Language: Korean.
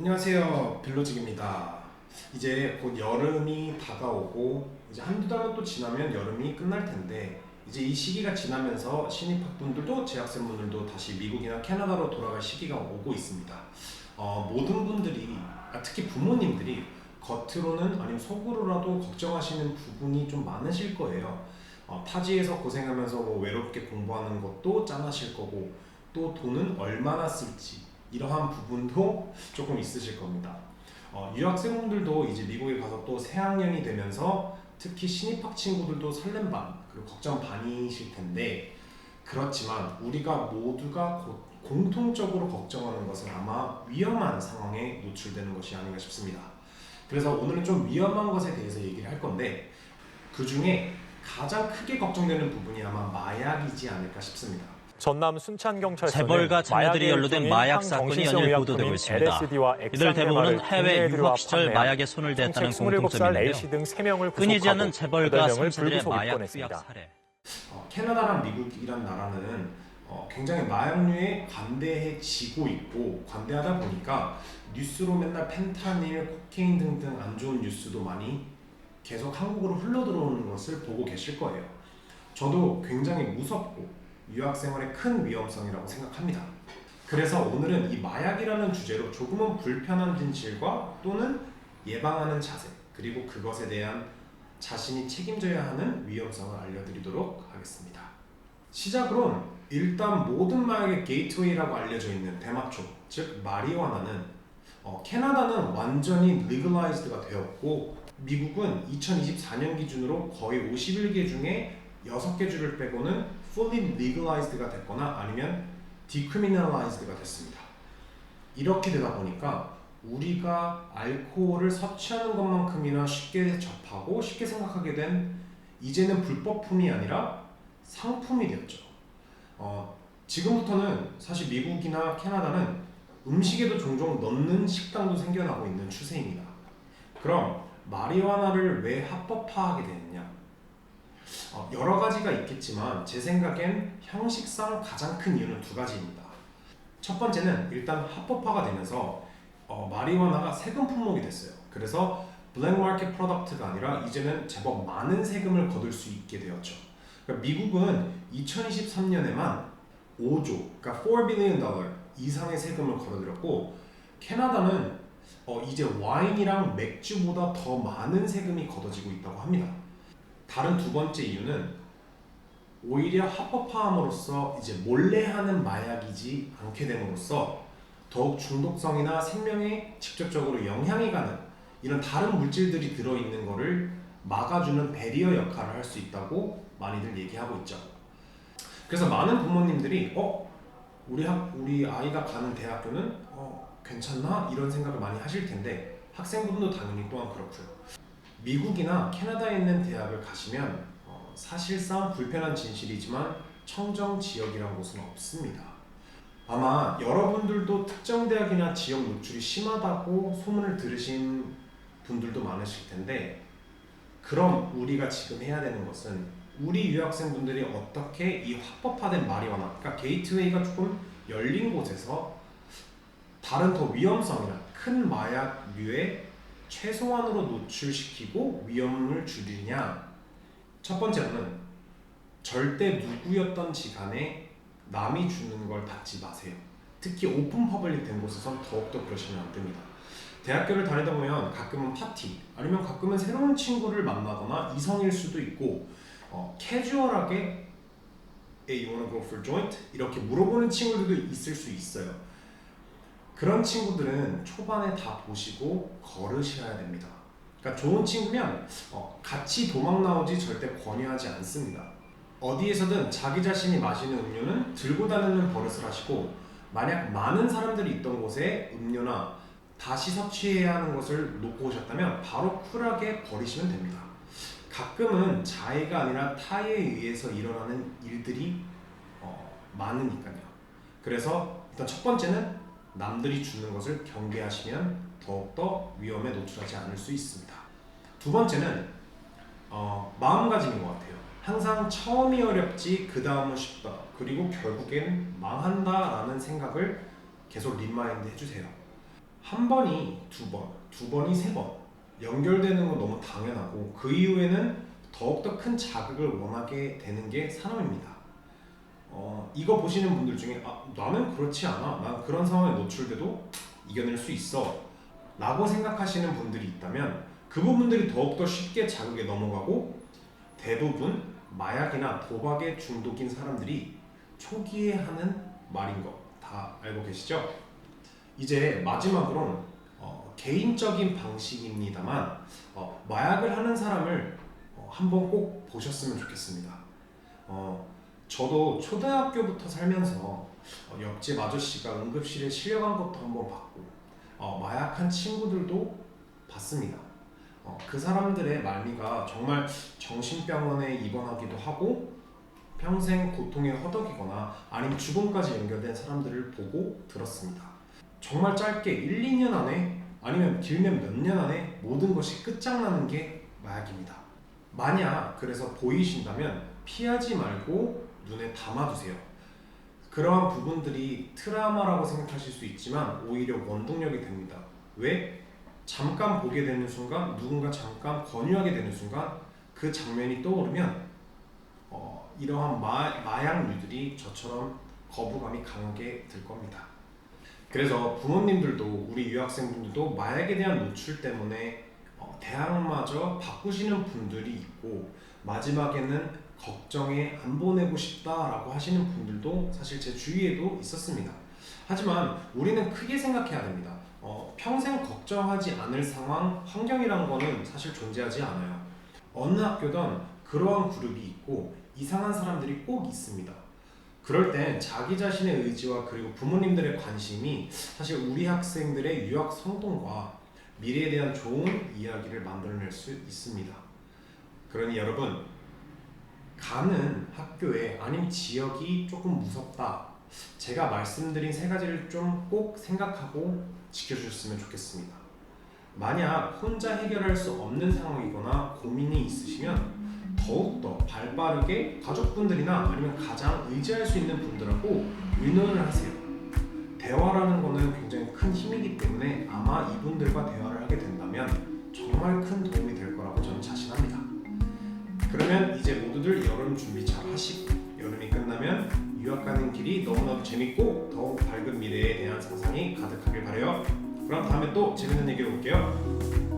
안녕하세요, 빌로직입니다. 이제 곧 여름이 다가오고 이제 한두 달만 또 지나면 여름이 끝날 텐데, 이제 이 시기가 지나면서 신입학분들도 재학생분들도 다시 미국이나 캐나다로 돌아갈 시기가 오고 있습니다. 모든 분들이, 특히 부모님들이 겉으로는 아니면 속으로라도 걱정하시는 부분이 좀 많으실 거예요. 타지에서 고생하면서 뭐 외롭게 공부하는 것도 짠하실 거고, 또 돈은 얼마나 쓸지 이러한 부분도 조금 있으실 겁니다. 유학생분들도 이제 미국에 가서 또 새학년이 되면서 특히 신입학 친구들도 설렘 반 그리고 걱정 반이실 텐데, 그렇지만 우리가 모두가 공통적으로 걱정하는 것은 아마 위험한 상황에 노출되는 것이 아닌가 싶습니다. 그래서 오늘은 좀 위험한 것에 대해서 얘기를 할 건데, 그 중에 가장 크게 걱정되는 부분이 아마 마약이지 않을까 싶습니다. 전남 순천경찰서는 재벌가 자녀들이 연루된 마약 사건이 연일 보도되고 있습니다. 이들 대부분은 해외 유학 시절 마약에 손을 댔다는 공통점인데요. 끊이지 않는 재벌가 3세들의 마약 투약 사례. 캐나다랑 미국이란 나라는 굉장히 마약류에 관대해지고 있고, 관대하다 보니까 뉴스로 맨날 펜타닐, 코케인 등등 안 좋은 뉴스도 많이 계속 한국으로 흘러들어오는 것을 보고 계실 거예요. 저도 굉장히 무섭고 유학생활의 큰 위험성이라고 생각합니다. 그래서 오늘은 이 마약이라는 주제로 조금은 불편한 진실과 또는 예방하는 자세, 그리고 그것에 대한 자신이 책임져야 하는 위험성을 알려드리도록 하겠습니다. 시작으론 일단 모든 마약의 게이트웨이라고 알려져 있는 대마초, 즉 마리화나는 캐나다는 완전히 legalized가 되었고, 미국은 2024년 기준으로 거의 51개 중에 6개 주를 빼고는 fully legalized가 됐거나 아니면 decriminalized가 됐습니다. 이렇게 되다 보니까 우리가 알코올을 섭취하는 것만큼이나 쉽게 접하고 쉽게 생각하게 된, 이제는 불법품이 아니라 상품이 되었죠. 지금부터는 사실 미국이나 캐나다는 음식에도 종종 넣는 식당도 생겨나고 있는 추세입니다. 그럼 마리화나를 왜 합법화하게 되느냐? 여러 가지가 있겠지만 제 생각엔 형식상 가장 큰 이유는 두 가지입니다. 첫 번째는 일단 합법화가 되면서 마리화나가 세금 품목이 됐어요. 그래서 블랙 마켓 프로덕트가 아니라 이제는 제법 많은 세금을 거둘 수 있게 되었죠. 그러니까 미국은 2023년에만 5조, 그러니까 4 빌리언 달러 이상의 세금을 걸어들였고, 캐나다는 이제 와인이랑 맥주보다 더 많은 세금이 걷어지고 있다고 합니다. 다른 두 번째 이유는 오히려 합법화함으로써 이제 몰래 하는 마약이지 않게 됨으로써 더욱 중독성이나 생명에 직접적으로 영향이 가는 이런 다른 물질들이 들어있는 것을 막아주는 배리어 역할을 할 수 있다고 많이들 얘기하고 있죠. 그래서 많은 부모님들이 우리 아이가 가는 대학교는 괜찮나? 이런 생각을 많이 하실 텐데, 학생분도 당연히 또한 그렇고요. 미국이나 캐나다에 있는 대학을 가시면 사실상 불편한 진실이지만 청정 지역이라는 곳은 없습니다. 아마 여러분들도 특정 대학이나 지역 노출이 심하다고 소문을 들으신 분들도 많으실 텐데, 그럼 우리가 지금 해야 되는 것은 우리 유학생분들이 어떻게 이 합법화된 마리화나, 그러니까 게이트웨이가 조금 열린 곳에서 다른 더 위험성이나 큰 마약류에 최소한으로 노출시키고 위험을 줄이냐. 첫 번째로는 절대 누구였던지 간에 남이 주는 걸 받지 마세요. 특히 오픈 퍼블릭 된 곳에선 더욱더 그러시면 안 됩니다. 대학교를 다니다 보면 가끔은 파티, 아니면 가끔은 새로운 친구를 만나거나 이성일 수도 있고, 캐주얼하게 Hey, you wanna go for a joint? 이렇게 물어보는 친구들도 있을 수 있어요. 그런 친구들은 초반에 다 보시고 걸으셔야 됩니다. 그러니까 좋은 친구면 같이 도망 나오지 절대 권유하지 않습니다. 어디에서든 자기 자신이 마시는 음료는 들고 다니는 버릇을 하시고, 만약 많은 사람들이 있던 곳에 음료나 다시 섭취해야 하는 것을 놓고 오셨다면 바로 쿨하게 버리시면 됩니다. 가끔은 자해가 아니라 타에 의해서 일어나는 일들이 많으니까요. 그래서 일단 첫 번째는 남들이 주는 것을 경계하시면 더욱더 위험에 노출하지 않을 수 있습니다. 두 번째는 마음가짐인 것 같아요. 항상 처음이 어렵지 그 다음은 쉽다, 그리고 결국엔 망한다 라는 생각을 계속 리마인드 해주세요. 한 번이 두 번, 두 번이 세 번 연결되는 건 너무 당연하고 그 이후에는 더욱더 큰 자극을 원하게 되는 게 사람입니다. 이거 보시는 분들 중에 나는 그렇지 않아. 난 그런 상황에 노출돼도 이겨낼 수 있어 라고 생각하시는 분들이 있다면 그 부분들이 더욱더 쉽게 자극에 넘어가고 대부분 마약이나 도박에 중독인 사람들이 초기에 하는 말인 거 다 알고 계시죠? 이제 마지막으로 개인적인 방식입니다만 마약을 하는 사람을 한번 꼭 보셨으면 좋겠습니다. 저도 초등학교부터 살면서 옆집 아저씨가 응급실에 실려간 것도 한번 봤고 마약한 친구들도 봤습니다. 그 사람들의 말미가 정말 정신병원에 입원하기도 하고 평생 고통에 허덕이거나 아니면 죽음까지 연결된 사람들을 보고 들었습니다. 정말 짧게 1, 2년 안에 아니면 길면 몇 년 안에 모든 것이 끝장나는 게 마약입니다. 만약 그래서 보이신다면 피하지 말고 눈에 담아두세요. 그러한 부분들이 트라우마라고 생각하실 수 있지만 오히려 원동력이 됩니다. 왜? 잠깐 보게 되는 순간, 누군가 잠깐 권유하게 되는 순간 그 장면이 떠오르면 이러한 마약류들이 저처럼 거부감이 강하게 들 겁니다. 그래서 부모님들도 우리 유학생분들도 마약에 대한 노출 때문에 대학마저 바꾸시는 분들이 있고 마지막에는 걱정에 안 보내고 싶다라고 하시는 분들도 사실 제 주위에도 있었습니다. 하지만 우리는 크게 생각해야 됩니다. 평생 걱정하지 않을 상황, 환경이란 거는 사실 존재하지 않아요. 어느 학교든 그러한 그룹이 있고 이상한 사람들이 꼭 있습니다. 그럴 땐 자기 자신의 의지와 그리고 부모님들의 관심이 사실 우리 학생들의 유학 성공과 미래에 대한 좋은 이야기를 만들어낼 수 있습니다. 그러니 여러분, 가는 학교에 아니면 지역이 조금 무섭다. 제가 말씀드린 세 가지를 좀 꼭 생각하고 지켜주셨으면 좋겠습니다. 만약 혼자 해결할 수 없는 상황이거나 고민이 있으시면 더욱더 발빠르게 가족분들이나 아니면 가장 의지할 수 있는 분들하고 의논을 하세요. 대화라는 거는 굉장히 큰 힘이기 때문에 아마 이분들과 대화를 하게 된다면 정말 큰 도움이 될 거라고 저는 자신합니다. 그러면 이제 모두들 여름 준비 잘 하시고 여름이 끝나면 유학 가는 길이 너무나도 재밌고 더욱 밝은 미래에 대한 상상이 가득하길 바라요. 그럼 다음에 또 재밌는 얘기로 올게요.